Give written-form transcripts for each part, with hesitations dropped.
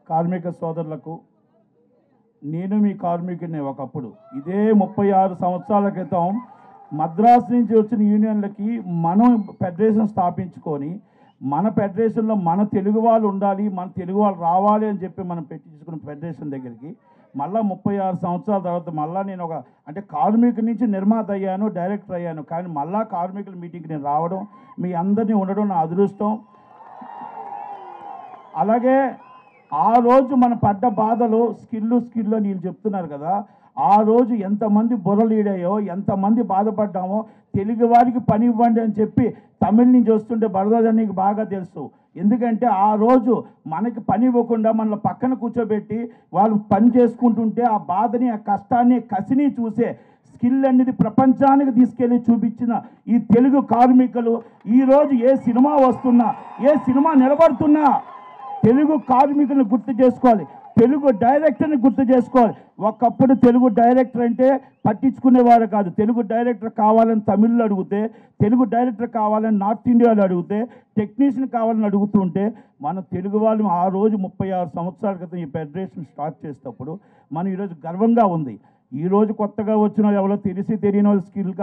కార్మిక సోదరులకు, నేను మీ కార్మికుడిని ఒకప్పుడు ఇదే 36 సంవత్సరాల క్రితం మద్రాసు నుంచి వచ్చిన యూనియన్లకి మనం ఫెడరేషన్ స్థాపించుకొని మన ఫెడరేషన్లో మన తెలుగు వాళ్ళు ఉండాలి, మన తెలుగు వాళ్ళు రావాలి అని చెప్పి మనం పెట్టించుకున్న ఫెడరేషన్ దగ్గరికి మళ్ళీ 36 సంవత్సరాల తర్వాత మళ్ళీ నేను అంటే కార్మికుల నుంచి నిర్మాత అయ్యాను, డైరెక్టర్ అయ్యాను. కానీ మళ్ళీ కార్మికుల మీటింగ్కి నేను రావడం, మీ అందరినీ ఉండడం నా అదృష్టం. అలాగే ఆ రోజు మన పడ్డ బాధలు స్కిల్ అని వీళ్ళు చెప్తున్నారు కదా, ఆ రోజు ఎంతమంది బుర్రలీడాయో, ఎంతమంది బాధపడ్డామో, తెలుగు వారికి పని ఇవ్వండి అని చెప్పి తమిళ నుంచి వస్తుంటే బరదోజు నీకు బాగా తెలుసు. ఎందుకంటే ఆ రోజు మనకి పని ఇవ్వకుండా మనల్ని పక్కన కూర్చోబెట్టి వాళ్ళు పని చేసుకుంటుంటే ఆ బాధని, ఆ కష్టాన్ని, కసిని చూసే స్కిల్ అనేది ప్రపంచానికి తీసుకెళ్ళి చూపించిన ఈ తెలుగు కార్మికులు ఈరోజు ఏ సినిమా వస్తున్నా, ఏ సినిమా నిలబడుతున్నా తెలుగు కార్మికులను గుర్తు చేసుకోవాలి, తెలుగు డైరెక్టర్ని గుర్తు చేసుకోవాలి. ఒకప్పుడు తెలుగు డైరెక్టర్ అంటే పట్టించుకునేవారు కాదు. తెలుగు డైరెక్టర్ కావాలని తమిళ్లో అడిగితే, తెలుగు డైరెక్టర్ కావాలని నార్త్ ఇండియాలో అడిగితే, టెక్నీషియన్ కావాలని అడుగుతుంటే మన తెలుగు వాళ్ళు ఆ రోజు 36 సంవత్సరాల క్రితం ఈ ఫెడరేషన్ స్టార్ట్ చేసేటప్పుడు మనం ఈరోజు గర్వంగా ఉంది. ఈరోజు కొత్తగా వచ్చిన ఎవరో తెలియని వాళ్ళు స్కిల్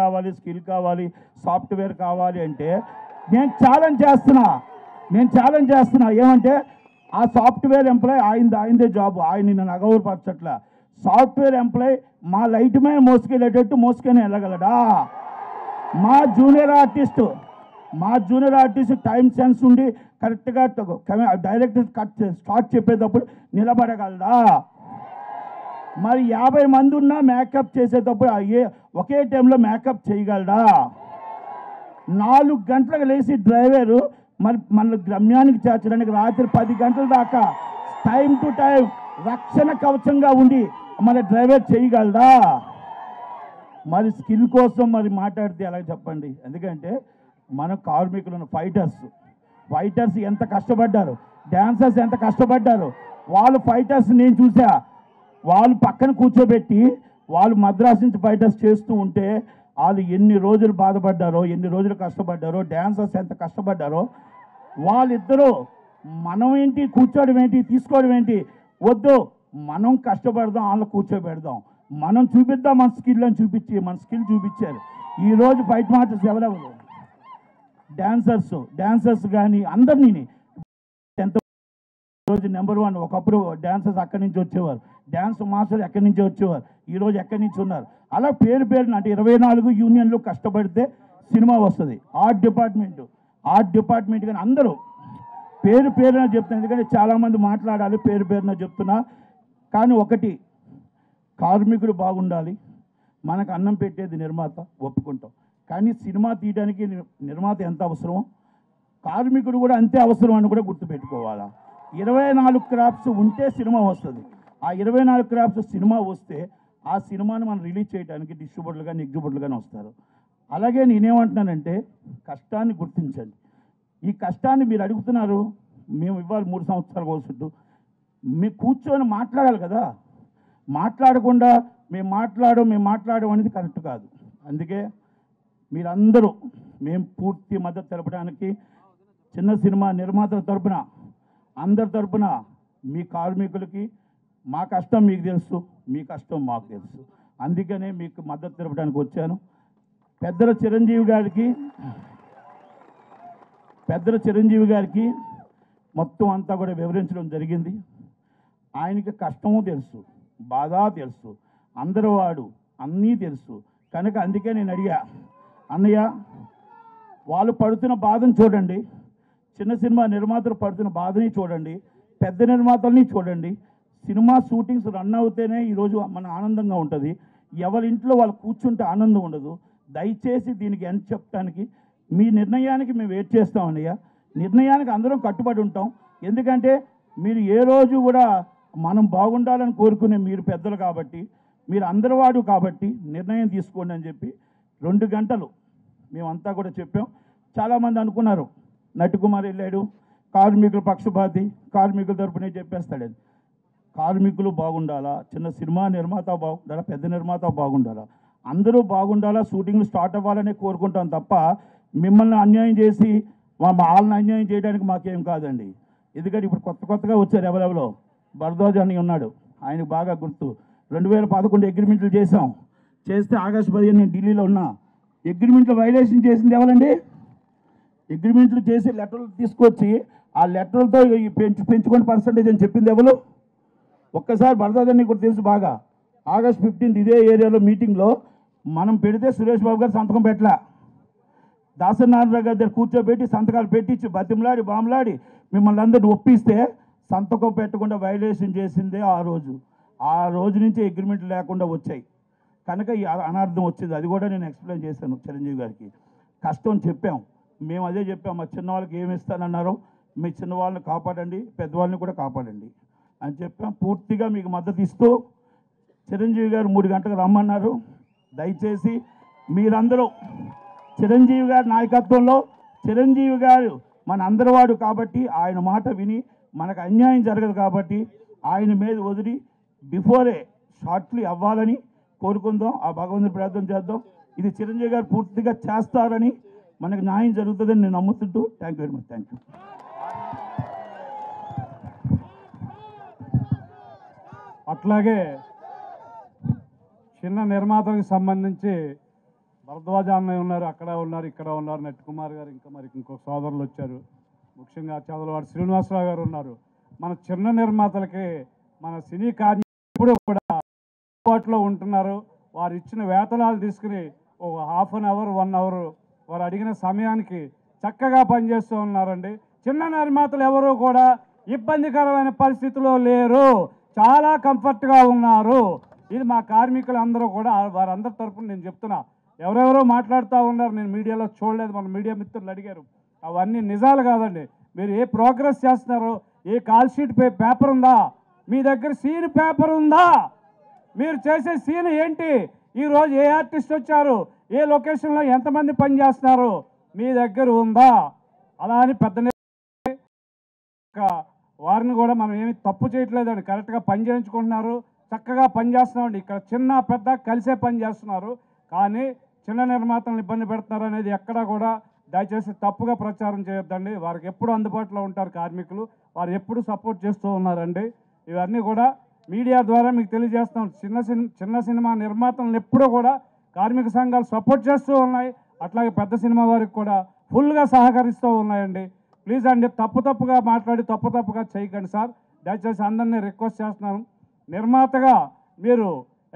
కావాలి, సాఫ్ట్వేర్ కావాలి అంటే నేను ఛాలెంజ్ చేస్తున్నా. ఏమంటే ఆ సాఫ్ట్వేర్ ఎంప్లాయ్ ఆయనదే జాబ్, ఆయన నన్ను అగౌరపరచట్ల. సాఫ్ట్వేర్ ఎంప్లాయ్ మా లైట్ మ్యాన్ మోసుకొని వెళ్ళగలడా? మా జూనియర్ ఆర్టిస్ట్ టైం సెన్స్ ఉండి కరెక్ట్గా డైరెక్టర్ స్టార్ట్ చెప్పేటప్పుడు నిలబడగలడా? మరి 50 మంది ఉన్నా మేకప్ చేసేటప్పుడు ఒకే టైంలో మేకప్ చేయగలడా? 4 గంటలకు లేచి డ్రైవరు మరి మన గమ్యానికి చేర్చడానికి రాత్రి 10 గంటల దాకా టైం టు టైం రక్షణ కవచంగా ఉండి మన డ్రైవర్ చేయగలడా? మరి స్కిల్ కోసం మరి మాట్లాడితే ఎలా చెప్పండి? ఎందుకంటే మన కార్మికులను ఫైటర్స్ ఎంత కష్టపడ్డారు, డాన్సర్స్ ఎంత కష్టపడ్డారు. వాళ్ళు ఫైటర్స్ నేను చూసా, వాళ్ళు పక్కన కూర్చోబెట్టి వాళ్ళు మద్రాసు నుంచి ఫైటర్స్ చేస్తూ ఉంటే వాళ్ళు ఎన్ని రోజులు బాధపడ్డారో, ఎన్ని రోజులు కష్టపడ్డారో, డాన్సర్స్ ఎంత కష్టపడ్డారో. వాళ్ళిద్దరూ మనం ఏంటి కూర్చోవడం ఏంటి, తీసుకోవడం ఏంటి, వద్దు మనం కష్టపడదాం, వాళ్ళు కూర్చోబెడదాం, మనం చూపిద్దాం మన స్కిల్ అని చూపించారు. ఈరోజు ఫైట్ మాస్టర్స్ ఎవరెవరు డాన్సర్స్ కానీ అందరినీ ఎంత రోజు నెంబర్ 1. ఒకప్పుడు డాన్సర్స్ అక్కడి నుంచి వచ్చేవారు, డ్యాన్స్ మాస్టర్ ఎక్కడి నుంచి వచ్చేవారు, ఈరోజు ఎక్కడి నుంచి ఉన్నారు. అలా పేరున అంటే 24 యూనియన్లు కష్టపడితే సినిమా వస్తుంది. ఆర్ట్ డిపార్ట్మెంట్ కానీ అందరూ పేరున చెప్తున్నా, ఎందుకంటే చాలామంది మాట్లాడాలి, పేరున చెప్తున్నా. కానీ ఒకటి, కార్మికుడు బాగుండాలి, మనకు అన్నం పెట్టేది నిర్మాత, ఒప్పుకుంటాం. కానీ సినిమా తీయడానికి నిర్మాత ఎంత అవసరమో కార్మికుడు కూడా అంతే అవసరం అని కూడా గుర్తుపెట్టుకోవాలా. 24 క్రాఫ్ట్స్ ఉంటే సినిమా వస్తుంది. ఆ 24 క్రాఫ్ట్స్ సినిమా వస్తే ఆ సినిమాని మనం రిలీజ్ చేయడానికి డిస్ట్రిబ్యూటర్లు కానీ ఎగ్జిబ్యూటర్లు కానీ వస్తారు. అలాగే నేనేమంటున్నానంటే కష్టాన్ని గుర్తించండి. ఈ కష్టాన్ని మీరు అడుగుతున్నారు, మేము ఇవ్వాలి 3 సంవత్సరాలు కోసుకుంటూ మీరు కూర్చొని మాట్లాడాలి కదా. మాట్లాడకుండా మేము మాట్లాడడం అనేది కరెక్ట్ కాదు. అందుకే మీరందరూ మేము పూర్తి మద్దతు తెలపడానికి చిన్న సినిమా నిర్మాతల తరపున, అందరి తరపున మీ కార్మికులకి మా కష్టం మీకు తెలుసు, మీ కష్టం మాకు తెలుసు. అందుకనే మీకు మద్దతు తెలపడానికి వచ్చాను. పెద్దల చిరంజీవి గారికి మొత్తం అంతా కూడా వివరించడం జరిగింది. ఆయనకి కష్టము తెలుసు, బాధ తెలుసు, అందరూ వాడు అన్నీ తెలుసు. కనుక అందుకే నేను అడిగా, అన్నయ్య వాళ్ళు పడుతున్న బాధను చూడండి, చిన్న సినిమా నిర్మాతలు పడుతున్న బాధని చూడండి, పెద్ద నిర్మాతల్ని చూడండి. సినిమా షూటింగ్స్ రన్ అవుతేనే ఈరోజు మన ఆనందంగా ఉంటుంది. ఎవరి ఇంట్లో వాళ్ళు కూర్చుంటే ఆనందం ఉండదు. దయచేసి దీనికి ఎంత చెప్పడానికి మీ నిర్ణయానికి మేము వెయిట్ చేస్తాం అన్నయ్య. నిర్ణయానికి అందరం కట్టుబడి ఉంటాం. ఎందుకంటే మీరు ఏ రోజు కూడా మనం బాగుండాలని కోరుకునే మీరు పెద్దలు కాబట్టి, మీరు అందరి వాడు కాబట్టి నిర్ణయం తీసుకోండి అని చెప్పి 2 గంటలు మేమంతా కూడా చెప్పాం. చాలామంది అనుకున్నారు నటికుమార్ వెళ్ళాడు, కార్మికుల పక్షపాతి, కార్మికుల తరపునే చెప్పేస్తాడని. కార్మికులు బాగుండాలా, చిన్న సినిమా నిర్మాత బాగుండాలా, పెద్ద నిర్మాత బాగుండాలా, అందరూ బాగుండాలా, షూటింగ్లు స్టార్ట్ అవ్వాలనే కోరుకుంటాం తప్ప మిమ్మల్ని అన్యాయం చేసి వాళ్ళని అన్యాయం చేయడానికి మాకేం కాదండి. ఎందుకంటే ఇప్పుడు కొత్తగా వచ్చారు ఎవరెవరో భరద్వాజ్ అని ఉన్నాడు, ఆయనకు బాగా గుర్తు. 2011 అగ్రిమెంట్లు చేస్తే ఆగస్టు 15 నేను ఢిల్లీలో ఉన్నా. అగ్రిమెంట్లు వైలేషన్ చేసింది ఎవరండి? అగ్రిమెంట్లు చేసి లెటర్లు తీసుకొచ్చి ఆ లెటర్లతో పెంచుకోండి పర్సంటేజ్ అని చెప్పింది ఎవరు? ఒక్కసారి భరద్వాజ్ అని కూడా తెలుసు బాగా. ఆగస్ట్ 15 ఇదే ఏరియాలో మీటింగ్లో మనం పెడితే సురేష్ బాబు గారు సంతకం పెట్టలే. దాసనారాయణ గారి దగ్గర కూర్చోబెట్టి సంతకాలు పెట్టించి బతిమలాడి బాంబలాడి మిమ్మల్ని అందరిని ఒప్పిస్తే సంతకం పెట్టకుండా వైలేషన్ చేసిందే ఆ రోజు నుంచి అగ్రిమెంట్ లేకుండా వచ్చాయి. కనుక ఈ అనార్థం వచ్చింది. అది కూడా నేను ఎక్స్ప్లెయిన్ చేశాను చిరంజీవి గారికి. కష్టం చెప్పాం, మేము అదే చెప్పాం. మా చిన్నవాళ్ళకి ఏమి ఇస్తానన్నారో మీ చిన్నవాళ్ళని కాపాడండి, పెద్దవాళ్ళని కూడా కాపాడండి అని చెప్పాం. పూర్తిగా మీకు మద్దతు ఇస్తూ చిరంజీవి గారు 3 గంటలకు రమ్మన్నారు. దయచేసి మీరందరూ చిరంజీవి గారి నాయకత్వంలో, చిరంజీవి గారు మన అందరి వాడు కాబట్టి ఆయన మాట విని మనకు అన్యాయం జరగదు కాబట్టి ఆయన మీద వదిలి బిఫోరే షార్ట్లీ అవ్వాలని కోరుకుందాం. ఆ భగవంతుని ప్రార్థన చేద్దాం. ఇది చిరంజీవి గారు పూర్తిగా చేస్తారని, మనకు న్యాయం జరుగుతుందని నేను నమ్ముతుంటూ thank you very much. Thank you. అట్లాగే చిన్న నిర్మాతలకు సంబంధించి భరద్వాజ అన్నయ్య ఉన్నారు, అక్కడ ఉన్నారు, ఇక్కడ ఉన్నారు, నెట్ కుమార్ గారు, ఇంకా మరి ఇంకొక సోదరులు వచ్చారు. ముఖ్యంగా చదలవాడు శ్రీనివాసరావు గారు ఉన్నారు. మన చిన్న నిర్మాతలకి మన సినీ కార్మికులు కూడా అందుబాటులో ఉంటున్నారు. వారు ఇచ్చిన వేతనాలు తీసుకుని ఒక హాఫ్ అన్ అవర్ 1 అవర్ వారు అడిగిన సమయానికి చక్కగా పనిచేస్తూ ఉన్నారండి. చిన్న నిర్మాతలు ఎవరు కూడా ఇబ్బందికరమైన పరిస్థితిలో లేరు, చాలా కంఫర్ట్గా ఉన్నారు. ఇది మా కార్మికులు అందరూ కూడా వారందరి తరఫున నేను చెప్తున్నా. ఎవరెవరో మాట్లాడుతూ ఉన్నారు, నేను మీడియాలో చూడలేదు, మన మీడియా మిత్రులు అడిగారు. అవన్నీ నిజాలు కాదండి. మీరు ఏ ప్రోగ్రెస్ చేస్తున్నారో, ఏ కాల్ షీట్ పేపర్ ఉందా, మీ దగ్గర సీన్ పేపర్ ఉందా, మీరు చేసే సీన్ ఏంటి, ఈరోజు ఏ ఆర్టిస్ట్ వచ్చారు, ఏ లొకేషన్లో ఎంతమంది పని చేస్తున్నారు, మీ దగ్గర ఉందా? అలా అని పెద్ద వారిని కూడా మనం ఏమి తప్పు చేయట్లేదండి. కరెక్ట్గా పని చేయించుకుంటున్నారు, చక్కగా పని చేస్తున్నామండి. ఇక్కడ చిన్న పెద్ద కలిసే పని చేస్తున్నారు. కానీ చిన్న నిర్మాతలను ఇబ్బంది పెడుతున్నారు అనేది ఎక్కడా కూడా దయచేసి తప్పుగా ప్రచారం చేయొద్దండి. వారికి ఎప్పుడు అందుబాటులో ఉంటారు కార్మికులు, వారు ఎప్పుడు సపోర్ట్ చేస్తూ ఉన్నారండి. ఇవన్నీ కూడా మీడియా ద్వారా మీకు తెలియజేస్తాం. చిన్న సినిమా నిర్మాతలను ఎప్పుడూ కూడా కార్మిక సంఘాలు సపోర్ట్ చేస్తూ ఉన్నాయి. అట్లాగే పెద్ద సినిమా వారికి కూడా ఫుల్గా సహకరిస్తూ ఉన్నాయండి. ప్లీజ్ అండి, తప్పుగా మాట్లాడి తప్పుగా చేయకండి సార్. దయచేసి అందరినీ రిక్వెస్ట్ చేస్తున్నాను. నిర్మాతగా మీరు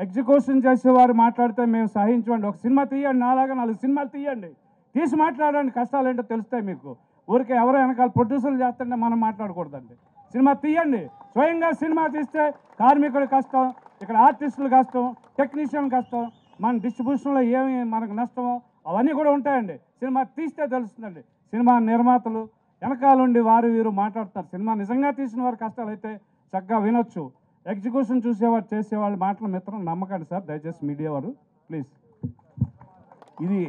ఎగ్జిక్యూషన్ చేసేవారు మాట్లాడితే మేము సహించండి. ఒక సినిమా తీయండి, నాలాగా 4 సినిమాలు తీయండి, తీసి మాట్లాడండి. కష్టాలు ఏంటో తెలుస్తాయి మీకు. ఊరికే ఎవరో వెనకాల ప్రొడ్యూసర్లు చేస్తుంటే మనం మాట్లాడకూడదండి. సినిమా తీయండి, స్వయంగా సినిమా తీస్తే కార్మికుల కష్టం, ఇక్కడ ఆర్టిస్టులు కష్టం, టెక్నీషియన్ కష్టం, మన డిస్ట్రిబ్యూషన్లో ఏమి మనకు నష్టమో అవన్నీ కూడా ఉంటాయండి. సినిమా తీస్తే తెలుస్తుందండి. సినిమా నిర్మాతలు వెనకాలండి వారు వీరు మాట్లాడతారు. సినిమా నిజంగా తీసిన వారి కష్టాలు అయితే చక్కగా వినొచ్చు. ఎగ్జిక్యూషన్ చూసేవారు చేసేవాళ్ళు మాటలు మిత్రం నమ్మకండి సార్, దయచేసి మీడియా వారు ప్లీజ్. ఇది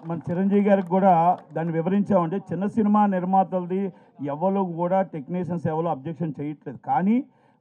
మన చిరంజీవి గారికి కూడా దాన్ని వివరించామంటే, చిన్న సినిమా నిర్మాతలది ఎవరు కూడా టెక్నీషియన్స్ ఎవరు అబ్జెక్షన్ చేయట్లేదు. కానీ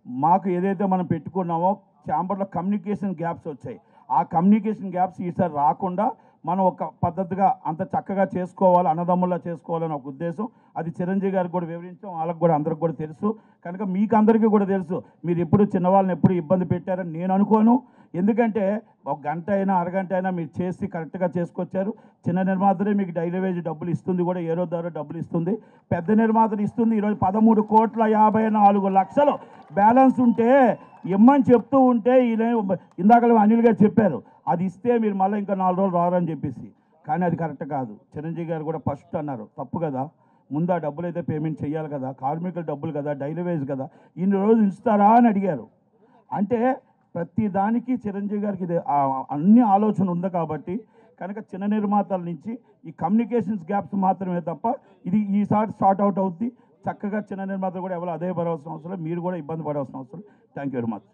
మాకు ఏదైతే మనం పెట్టుకున్నామో ఛాంబర్లో కమ్యూనికేషన్ గ్యాప్స్ వచ్చాయి. ఆ కమ్యూనికేషన్ గ్యాప్స్ ఈసారి రాకుండా మనం ఒక పద్ధతిగా అంత చక్కగా చేసుకోవాలి, అన్నదమ్ముల్లా చేసుకోవాలని ఒక ఉద్దేశం. అది చిరంజీవి గారికి కూడా వివరించాం, వాళ్ళకి కూడా అందరికి కూడా తెలుసు. కనుక మీకు అందరికీ కూడా తెలుసు మీరు ఎప్పుడు చిన్నవాళ్ళని ఎప్పుడు ఇబ్బంది పెట్టారని నేను అనుకోను. ఎందుకంటే 1 గంట అయినా అరగంట అయినా మీరు చేసి కరెక్ట్గా చేసుకొచ్చారు. చిన్న నిర్మాతలే మీకు డైలీ వేజ్ డబ్బులు ఇస్తుంది, కూడా ఏరో ద్వారా డబ్బులు ఇస్తుంది. పెద్ద నిర్మాతలు ఇస్తుంది. ఈరోజు 13,54,00,000 బ్యాలెన్స్ ఉంటే ఇమ్మని చెప్తూ ఉంటే ఇందాక అనిల్ గారు చెప్పారు, అది ఇస్తే మీరు మళ్ళీ ఇంకా 4 రోజులు రారని చెప్పేసి. కానీ అది కరెక్ట్ కాదు. చిరంజీవి గారు కూడా ఫస్ట్ అన్నారు, తప్పు కదా, ముందు ఆ డబ్బులు అయితే పేమెంట్ చేయాలి కదా, కార్మికుల డబ్బులు కదా, డైలీ వేజ్ కదా, ఇన్ని రోజులు ఇస్తారా అని అడిగారు. అంటే ప్రతి దానికి చిరంజీవి గారికి ఇది అన్ని ఆలోచన ఉంది కాబట్టి కనుక చిన్న నిర్మాతల నుంచి ఈ కమ్యూనికేషన్స్ గ్యాప్స్ మాత్రమే తప్ప ఇది ఈసారి సార్ట్ అవుట్ అవుద్ది. చక్కగా చిన్న నిర్మాతలు కూడా ఎవరు అదే పడవలసిన అవసరం, మీరు కూడా ఇబ్బంది పడవలసిన అవసరం. Thank you very much.